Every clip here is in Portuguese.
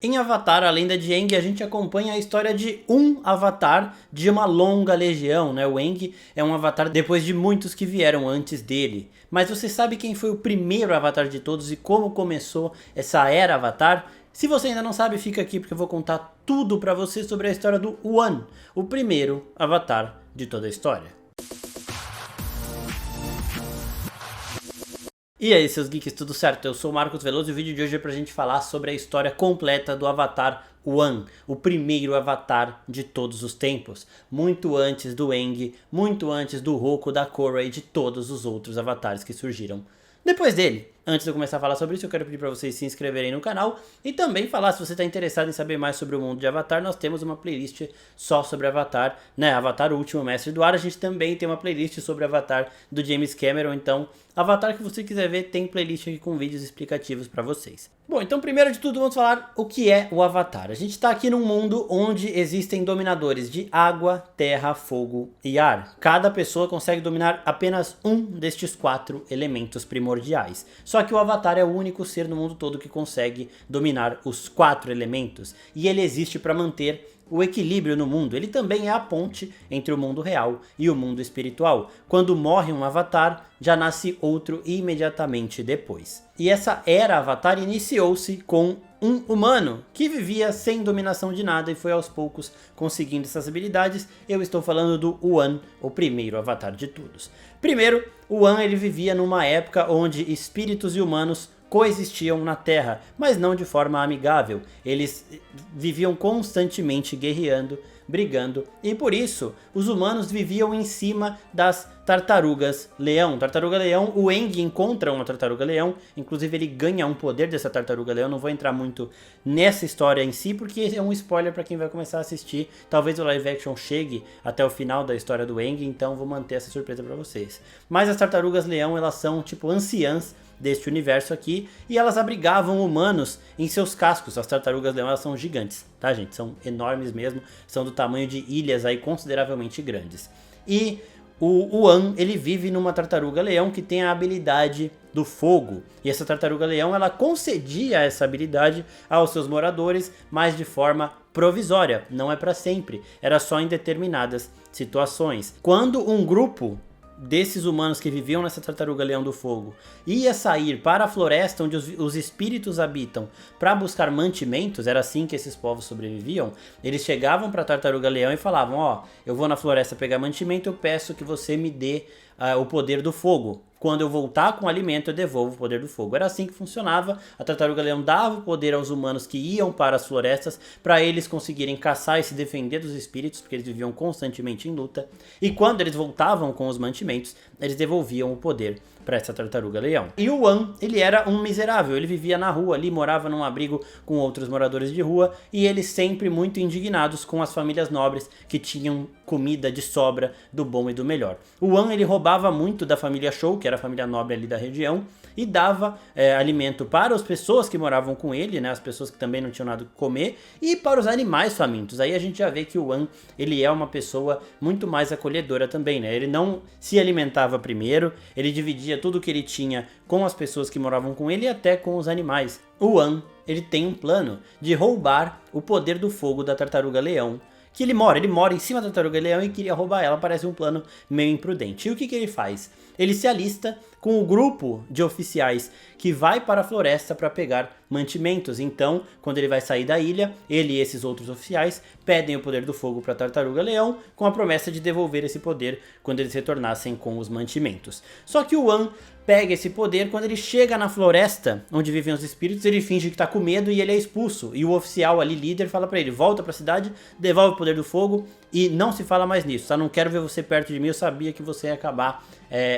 Em Avatar, a Lenda de Aang, a gente acompanha a história de um Avatar de uma longa legião, né? O Aang é um Avatar depois de muitos que vieram antes dele. Mas você sabe quem foi o primeiro Avatar de todos e como começou essa era Avatar? Se você ainda não sabe, fica aqui porque eu vou contar tudo pra você sobre a história do One, o primeiro Avatar de toda a história. E aí, seus geeks, tudo certo? Eu sou o Marcos Veloso e o vídeo de hoje é pra gente falar sobre a história completa do Avatar One, o primeiro Avatar de todos os tempos. Muito antes do Aang, muito antes do Roku, da Korra e de todos os outros avatares que surgiram depois dele. Antes de eu começar a falar sobre isso, eu quero pedir para vocês se inscreverem no canal e também falar, se você está interessado em saber mais sobre o mundo de Avatar, nós temos uma playlist só sobre Avatar, né? Avatar, o último mestre do ar. A gente também tem uma playlist sobre Avatar do James Cameron, então Avatar que você quiser ver, tem playlist aqui com vídeos explicativos para vocês. Bom, então primeiro de tudo vamos falar o que é o Avatar. A gente está aqui num mundo onde existem dominadores de água, terra, fogo e ar. Cada pessoa consegue dominar apenas um destes 4 elementos primordiais. Só que o Avatar é o único ser no mundo todo que consegue dominar os 4 elementos. E ele existe para manter o equilíbrio no mundo. Ele também é a ponte entre o mundo real e o mundo espiritual. Quando morre um Avatar, já nasce outro imediatamente depois. E essa era Avatar iniciou-se com um humano que vivia sem dominação de nada e foi aos poucos conseguindo essas habilidades. Eu estou falando do One, o primeiro Avatar de todos. Primeiro, o One ele vivia numa época onde espíritos e humanos coexistiam na Terra, mas não de forma amigável. Eles viviam constantemente guerreando, brigando, e por isso os humanos viviam em cima das tartarugas leão. Tartaruga leão, o Aang encontra uma tartaruga leão, inclusive ele ganha um poder dessa tartaruga leão. Não vou entrar muito nessa história em si, porque é um spoiler para quem vai começar a assistir. Talvez o live action chegue até o final da história do Aang, então vou manter essa surpresa para vocês. Mas as tartarugas leão, elas são tipo anciãs deste universo aqui, e elas abrigavam humanos em seus cascos. As tartarugas leão, elas são gigantes, tá, gente? São enormes mesmo, são do tamanho de ilhas aí consideravelmente grandes. E o One, ele vive numa tartaruga leão que tem a habilidade do fogo. E essa tartaruga leão, ela concedia essa habilidade aos seus moradores, mas de forma provisória, não é para sempre, era só em determinadas situações. Quando um grupo desses humanos que viviam nessa tartaruga leão do fogo ia sair para a floresta onde os espíritos habitam para buscar mantimentos, era assim que esses povos sobreviviam, eles chegavam para a tartaruga leão e falavam: ó, eu vou na floresta pegar mantimento, eu peço que você me dê o poder do fogo. Quando eu voltar com o alimento, eu devolvo o poder do fogo. Era assim que funcionava. A tartaruga leão dava o poder aos humanos que iam para as florestas, para eles conseguirem caçar e se defender dos espíritos, porque eles viviam constantemente em luta. E quando eles voltavam com os mantimentos, eles devolviam o poder para essa tartaruga leão. E o One, ele era um miserável, ele vivia na rua ali, morava num abrigo com outros moradores de rua, e eles sempre muito indignados com as famílias nobres que tinham comida de sobra do bom e do melhor. O One, ele roubava muito da família Shou, que era a família nobre ali da região, e dava alimento para as pessoas que moravam com ele, né, as pessoas que também não tinham nada que comer, e para os animais famintos. Aí a gente já vê que o One, ele é uma pessoa muito mais acolhedora também, né? Ele não se alimentava primeiro, ele dividia tudo que ele tinha com as pessoas que moravam com ele e até com os animais. O One, ele tem um plano de roubar o poder do fogo da tartaruga leão, que ele mora em cima da tartaruga leão e queria roubar ela. Parece um plano meio imprudente. E o que ele faz? Ele se alista com o grupo de oficiais que vai para a floresta para pegar mantimentos. Então, quando ele vai sair da ilha, ele e esses outros oficiais pedem o poder do fogo para a tartaruga leão, com a promessa de devolver esse poder quando eles retornassem com os mantimentos. Só que o One pega esse poder. Quando ele chega na floresta onde vivem os espíritos, ele finge que tá com medo e ele é expulso. E o oficial ali, líder, fala pra ele: volta pra cidade, devolve o poder do fogo e não se fala mais nisso, tá? Não quero ver você perto de mim, eu sabia que você ia acabar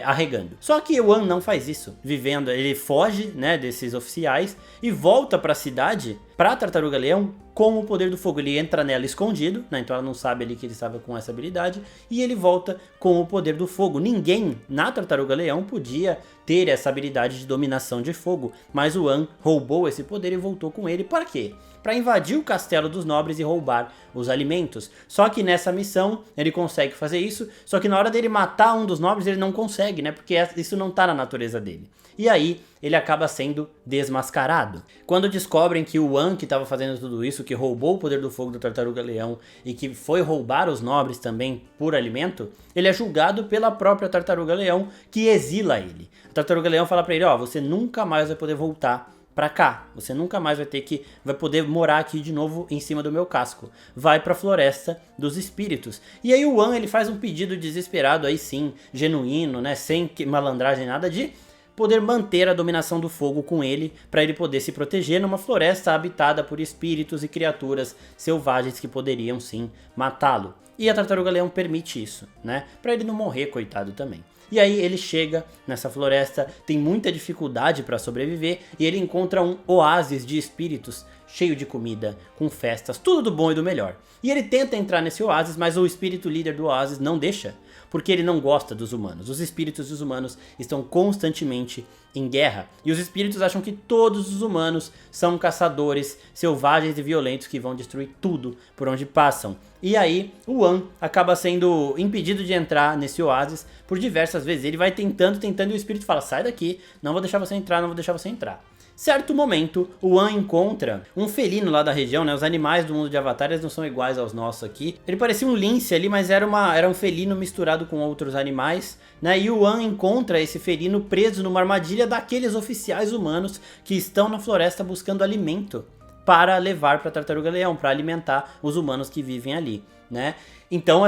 arregando. Só que o One não faz isso. Ele foge, né, desses oficiais e volta pra cidade, pra tartaruga leão, com o poder do fogo. Ele entra nela escondido, né, então ela não sabe ali que ele estava com essa habilidade, e ele volta com o poder do fogo. Ninguém na tartaruga leão podia ter essa habilidade de dominação de fogo, mas o An roubou esse poder e voltou com ele. Para quê? Para invadir o castelo dos nobres e roubar os alimentos. Só que nessa missão ele consegue fazer isso, só que na hora dele matar um dos nobres ele não consegue, né? Porque isso não tá na natureza dele. E aí ele acaba sendo desmascarado. Quando descobrem que o An que estava fazendo tudo isso, que roubou o poder do fogo do Tartaruga-Leão e que foi roubar os nobres também por alimento, ele é julgado pela própria Tartaruga-Leão, que exila ele. A Tartaruga-Leão fala pra ele, ó, você nunca mais vai poder voltar pra cá, você nunca mais vai poder morar aqui de novo em cima do meu casco, vai pra floresta dos espíritos. E aí o An ele faz um pedido desesperado, aí sim, genuíno, né, sem malandragem, nada, de poder manter a dominação do fogo com ele, para ele poder se proteger numa floresta habitada por espíritos e criaturas selvagens que poderiam sim matá-lo. E a Tartaruga-Leão permite isso, né, para ele não morrer, coitado também. E aí ele chega nessa floresta, tem muita dificuldade para sobreviver e ele encontra um oásis de espíritos cheio de comida, com festas, tudo do bom e do melhor. E ele tenta entrar nesse oásis, mas o espírito líder do oásis não deixa, porque ele não gosta dos humanos. Os espíritos e os humanos estão constantemente em guerra. E os espíritos acham que todos os humanos são caçadores selvagens e violentos que vão destruir tudo por onde passam. E aí o An acaba sendo impedido de entrar nesse oásis por diversas vezes. Ele vai tentando e o espírito fala, sai daqui, não vou deixar você entrar, não vou deixar você entrar. Certo momento, o An encontra um felino lá da região, né? Os animais do mundo de Avatar, eles não são iguais aos nossos aqui. Ele parecia um lince ali, mas era um felino misturado com outros animais, né? E o An encontra esse felino preso numa armadilha daqueles oficiais humanos que estão na floresta buscando alimento para levar para Tartaruga-Leão, para alimentar os humanos que vivem ali, né? Então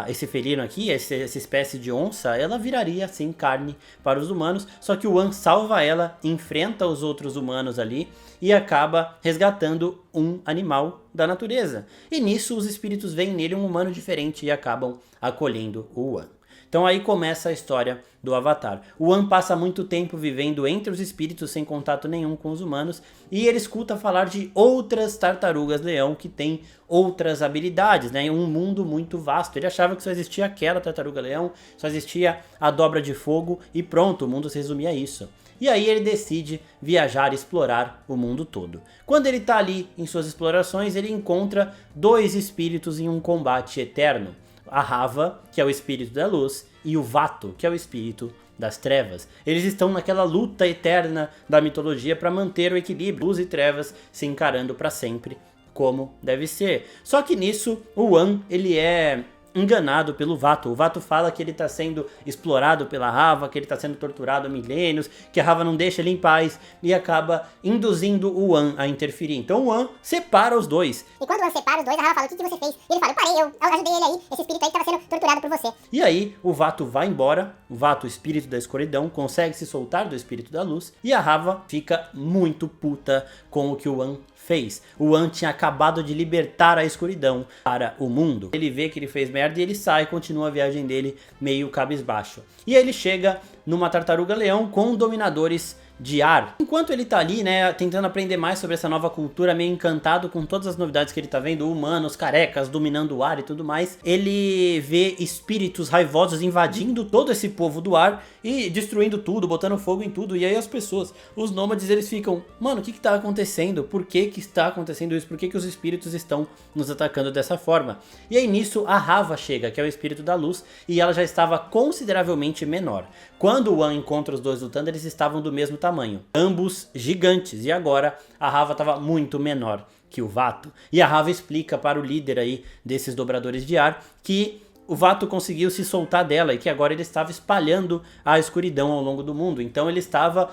esse felino aqui, essa espécie de onça, ela viraria assim carne para os humanos, só que o An salva ela, enfrenta os outros humanos ali e acaba resgatando um animal da natureza. E nisso os espíritos veem nele um humano diferente e acabam acolhendo o An. Então aí começa a história do Avatar. O An passa muito tempo vivendo entre os espíritos sem contato nenhum com os humanos e ele escuta falar de outras tartarugas-leão que têm outras habilidades, né? Em um mundo muito vasto. Ele achava que só existia aquela tartaruga-leão, só existia a dobra de fogo e pronto, o mundo se resumia a isso. E aí ele decide viajar e explorar o mundo todo. Quando ele está ali em suas explorações, ele encontra dois espíritos em um combate eterno. A Raava, que é o espírito da luz, e o Vato, que é o espírito das trevas. Eles estão naquela luta eterna da mitologia para manter o equilíbrio, luz e trevas se encarando para sempre, como deve ser. Só que nisso, o An, ele é enganado pelo Vato. O Vato fala que ele está sendo explorado pela Raava, que ele está sendo torturado há milênios, que a Raava não deixa ele em paz e acaba induzindo o An a interferir. Então o An separa os dois. E quando o An separa os dois, a Raava fala, o que você fez? E ele fala, eu parei, eu ajudei ele aí, esse espírito aí que estava sendo torturado por você. E aí o Vato vai embora, o Vato, o espírito da escuridão, consegue se soltar do espírito da luz e a Raava fica muito puta com o que o An fez. O An tinha acabado de libertar a escuridão para o mundo. Ele vê que ele fez merda e ele sai e continua a viagem dele meio cabisbaixo. E aí ele chega numa tartaruga-leão com dominadores de ar. Enquanto ele tá ali, né, tentando aprender mais sobre essa nova cultura, meio encantado com todas as novidades que ele tá vendo, humanos, carecas, dominando o ar e tudo mais, ele vê espíritos raivosos invadindo todo esse povo do ar e destruindo tudo, botando fogo em tudo. E aí as pessoas, os nômades, eles ficam, mano, o que tá acontecendo? Por que está acontecendo isso? Por que os espíritos estão nos atacando dessa forma? E aí nisso a Raava chega, que é o espírito da luz, e ela já estava consideravelmente menor. Quando o An encontra os dois lutando, eles estavam do mesmo tamanho, ambos gigantes, e agora a Raava estava muito menor que o Vato. E a Raava explica para o líder aí desses dobradores de ar que o Vato conseguiu se soltar dela e que agora ele estava espalhando a escuridão ao longo do mundo. Então ele estava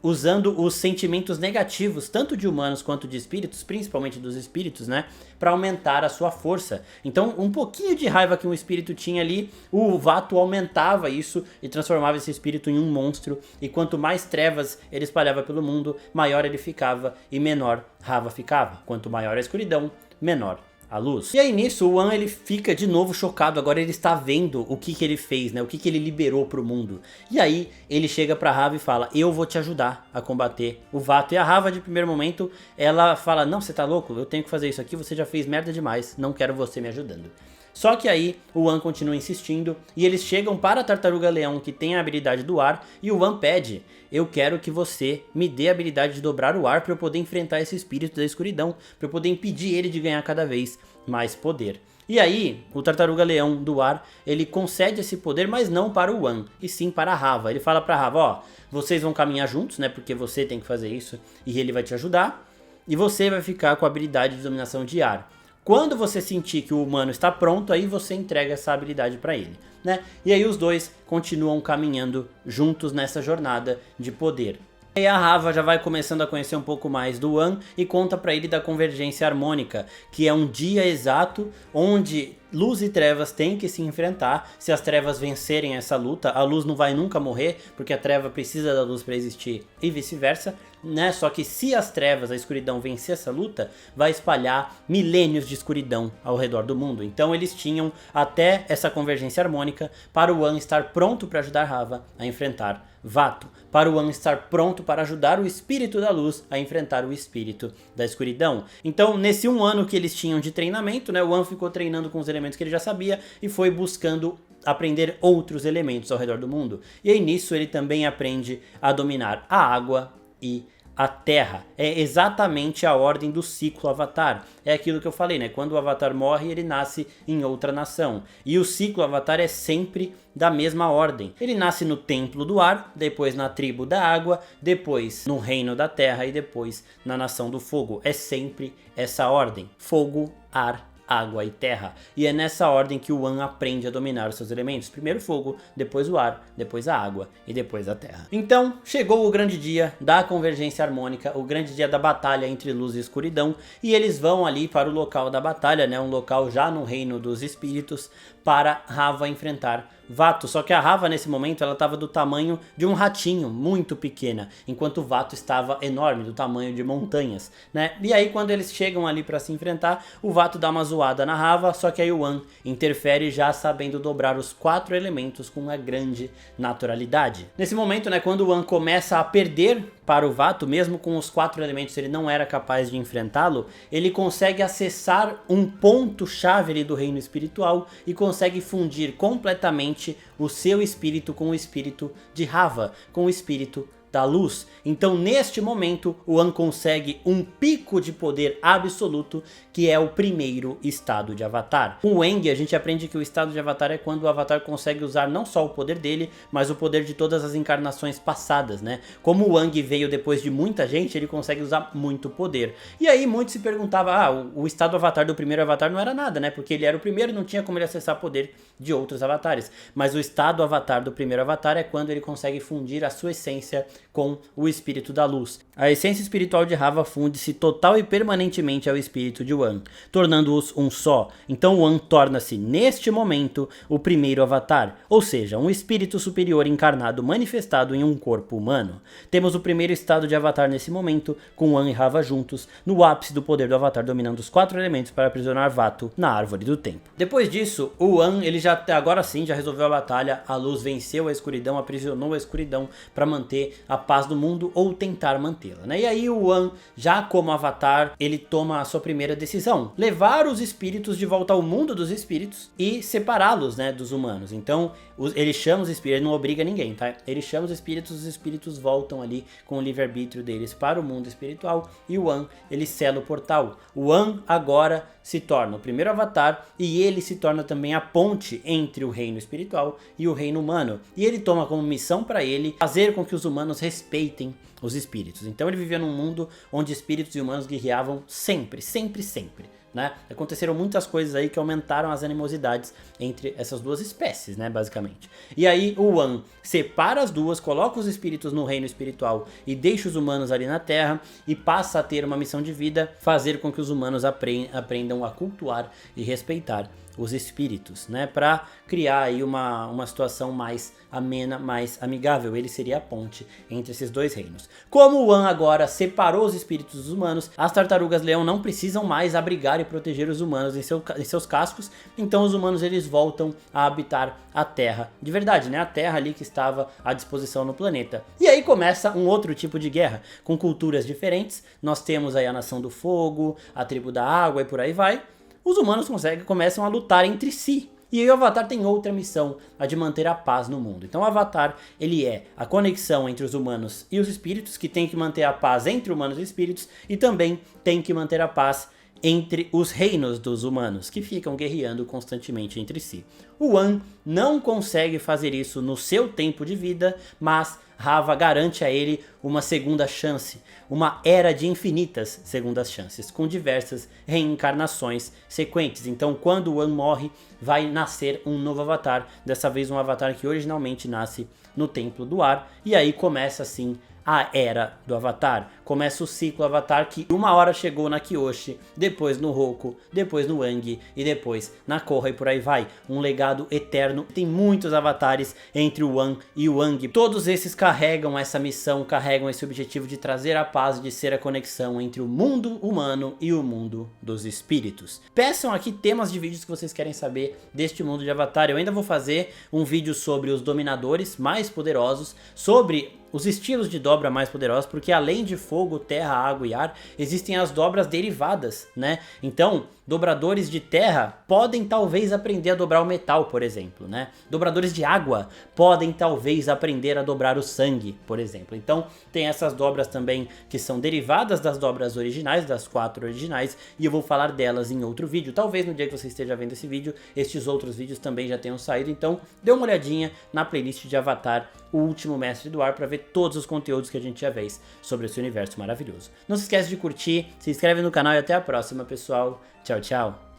usando os sentimentos negativos, tanto de humanos quanto de espíritos, principalmente dos espíritos, né, para aumentar a sua força. Então, um pouquinho de raiva que um espírito tinha ali, o Vato aumentava isso e transformava esse espírito em um monstro. E quanto mais trevas ele espalhava pelo mundo, maior ele ficava e menor Raava ficava. Quanto maior a escuridão, menor a luz. E aí nisso o An ele fica de novo chocado, agora ele está vendo o que ele fez, né? O que ele liberou pro mundo. E aí ele chega pra Raava e fala, eu vou te ajudar a combater o Vato. E a Raava de primeiro momento, ela fala, não, você tá louco? Eu tenho que fazer isso aqui, você já fez merda demais, não quero você me ajudando. Só que aí o Wan continua insistindo e eles chegam para a Tartaruga Leão, que tem a habilidade do ar, e o Wan pede: eu quero que você me dê a habilidade de dobrar o ar para eu poder enfrentar esse espírito da escuridão, para eu poder impedir ele de ganhar cada vez mais poder. E aí, o Tartaruga Leão do ar, ele concede esse poder, mas não para o Wan, e sim para a Raava. Ele fala para a Raava: ó, vocês vão caminhar juntos, né, porque você tem que fazer isso, e ele vai te ajudar, e você vai ficar com a habilidade de dominação de ar. Quando você sentir que o humano está pronto, aí você entrega essa habilidade para ele, né? E aí os dois continuam caminhando juntos nessa jornada de poder. E a Raava já vai começando a conhecer um pouco mais do Wan e conta pra ele da convergência harmônica, que é um dia exato onde luz e trevas têm que se enfrentar. Se as trevas vencerem essa luta, a luz não vai nunca morrer, porque a treva precisa da luz para existir e vice-versa, né? Só que se as trevas, a escuridão vencer essa luta, vai espalhar milênios de escuridão ao redor do mundo. Então eles tinham até essa convergência harmônica para o Wan estar pronto para ajudar Raava a enfrentar Vato, para o Wan estar pronto para ajudar o espírito da luz a enfrentar o espírito da escuridão. Então, nesse 1 ano que eles tinham de treinamento, né, o Wan ficou treinando com os elementos que ele já sabia e foi buscando aprender outros elementos ao redor do mundo. E aí nisso ele também aprende a dominar a água e a terra. É exatamente a ordem do ciclo Avatar. É aquilo que eu falei, né? Quando o Avatar morre, ele nasce em outra nação. E o ciclo Avatar é sempre da mesma ordem. Ele nasce no Templo do Ar, depois na Tribo da Água, depois no Reino da Terra e depois na Nação do Fogo. É sempre essa ordem: fogo, ar, água e terra. E é nessa ordem que o Wan aprende a dominar os seus elementos. Primeiro o fogo, depois o ar, depois a água e depois a terra. Então, chegou o grande dia da convergência harmônica, o grande dia da batalha entre luz e escuridão, e eles vão ali para o local da batalha, né, um local já no reino dos espíritos, para Raava enfrentar Vato. Só que a Raava nesse momento ela estava do tamanho de um ratinho, muito pequena, enquanto o Vato estava enorme, do tamanho de montanhas, né? E aí quando eles chegam ali para se enfrentar, o Vato dá uma zoada na Raava, só que aí o Wan interfere já sabendo dobrar os 4 elementos com uma grande naturalidade. Nesse momento, né, quando o Wan começa a perder para o Vato, mesmo com os 4 elementos ele não era capaz de enfrentá-lo, ele consegue acessar um ponto-chave ali do reino espiritual e consegue fundir completamente o seu espírito com o espírito de Raava, com o espírito da luz. Então neste momento o Wan consegue um pico de poder absoluto, que é o primeiro estado de Avatar. Com o Aang a gente aprende que o estado de Avatar é quando o Avatar consegue usar não só o poder dele, mas o poder de todas as encarnações passadas, né? Como o Aang veio depois de muita gente, ele consegue usar muito poder. E aí muitos se perguntavam, o estado Avatar do primeiro Avatar não era nada, né? Porque ele era o primeiro e não tinha como ele acessar poder de outros avatares. Mas o estado Avatar do primeiro Avatar é quando ele consegue fundir a sua essência com o espírito da luz. A essência espiritual de Raava funde-se total e permanentemente ao espírito de Wan, tornando-os um só. Então Wan torna-se, neste momento, o primeiro Avatar, ou seja, um espírito superior encarnado manifestado em um corpo humano. Temos o primeiro estado de Avatar nesse momento, com Wan e Raava juntos, no ápice do poder do Avatar dominando os 4 elementos para aprisionar Vato na Árvore do Tempo. Depois disso, o Wan, ele já agora sim já resolveu a batalha, a luz venceu a escuridão, aprisionou a escuridão para manter a paz do mundo ou tentar mantê-la, né? E aí o Wan, já como Avatar, ele toma a sua primeira decisão: levar os espíritos de volta ao mundo dos espíritos e separá-los, né, dos humanos. Então ele chama os espíritos, ele não obriga ninguém, tá? Ele chama os espíritos voltam ali com o livre-arbítrio deles para o mundo espiritual, e o Wan, ele sela o portal. O Wan agora se torna o primeiro Avatar e ele se torna também a ponte entre o reino espiritual e o reino humano. E ele toma como missão para ele fazer com que os humanos respeitem os espíritos. Então ele vivia num mundo onde espíritos e humanos guerreavam sempre, sempre, sempre, né? Aconteceram muitas coisas aí que aumentaram as animosidades entre essas duas espécies, né, basicamente. E aí o Wan separa as duas, coloca os espíritos no reino espiritual e deixa os humanos ali na Terra, e passa a ter uma missão de vida: fazer com que os humanos aprendam a cultuar e respeitar os espíritos, né, para criar aí uma situação mais amena, mais amigável. Ele seria a ponte entre esses dois reinos. Como o Wan agora separou os espíritos dos humanos, as tartarugas leão não precisam mais abrigar e proteger os humanos em seus cascos, então os humanos eles voltam a habitar a Terra de verdade, né, a Terra ali que estava à disposição no planeta. E aí começa um outro tipo de guerra, com culturas diferentes. Nós temos aí a Nação do Fogo, a Tribo da Água e por aí vai. os humanos começam a lutar entre si. E aí o Avatar tem outra missão, a de manter a paz no mundo. Então o Avatar, ele é a conexão entre os humanos e os espíritos, que tem que manter a paz entre humanos e espíritos, e também tem que manter a paz entre os reinos dos humanos, que ficam guerreando constantemente entre si. O Aang não consegue fazer isso no seu tempo de vida, mas Rava garante a ele uma segunda chance, uma era de infinitas segundas chances, com diversas reencarnações sequentes. Então quando o Aang morre, vai nascer um novo Avatar, dessa vez um Avatar que originalmente nasce no Templo do Ar, e aí começa assim a era do Avatar. Começa o ciclo Avatar que uma hora chegou na Kyoshi, depois no Roku, depois no Aang e depois na Korra e por aí vai. Um legado eterno. Tem muitos avatares entre o Aang e o Aang. Todos esses carregam essa missão, carregam esse objetivo de trazer a paz, de ser a conexão entre o mundo humano e o mundo dos espíritos. Peçam aqui temas de vídeos que vocês querem saber deste mundo de Avatar. Eu ainda vou fazer um vídeo sobre os dominadores mais poderosos, sobre os estilos de dobra mais poderosos, porque além de fogo, terra, água e ar, existem as dobras derivadas, né? Então, dobradores de terra podem talvez aprender a dobrar o metal, por exemplo, né? Dobradores de água podem talvez aprender a dobrar o sangue, por exemplo. Então, tem essas dobras também que são derivadas das dobras originais, das 4 originais, e eu vou falar delas em outro vídeo. Talvez no dia que você esteja vendo esse vídeo, estes outros vídeos também já tenham saído, então dê uma olhadinha na playlist de Avatar, o Último Mestre do Ar, para ver todos os conteúdos que a gente já fez sobre esse universo maravilhoso. Não se esquece de curtir, se inscreve no canal e até a próxima, pessoal. Tchau, tchau.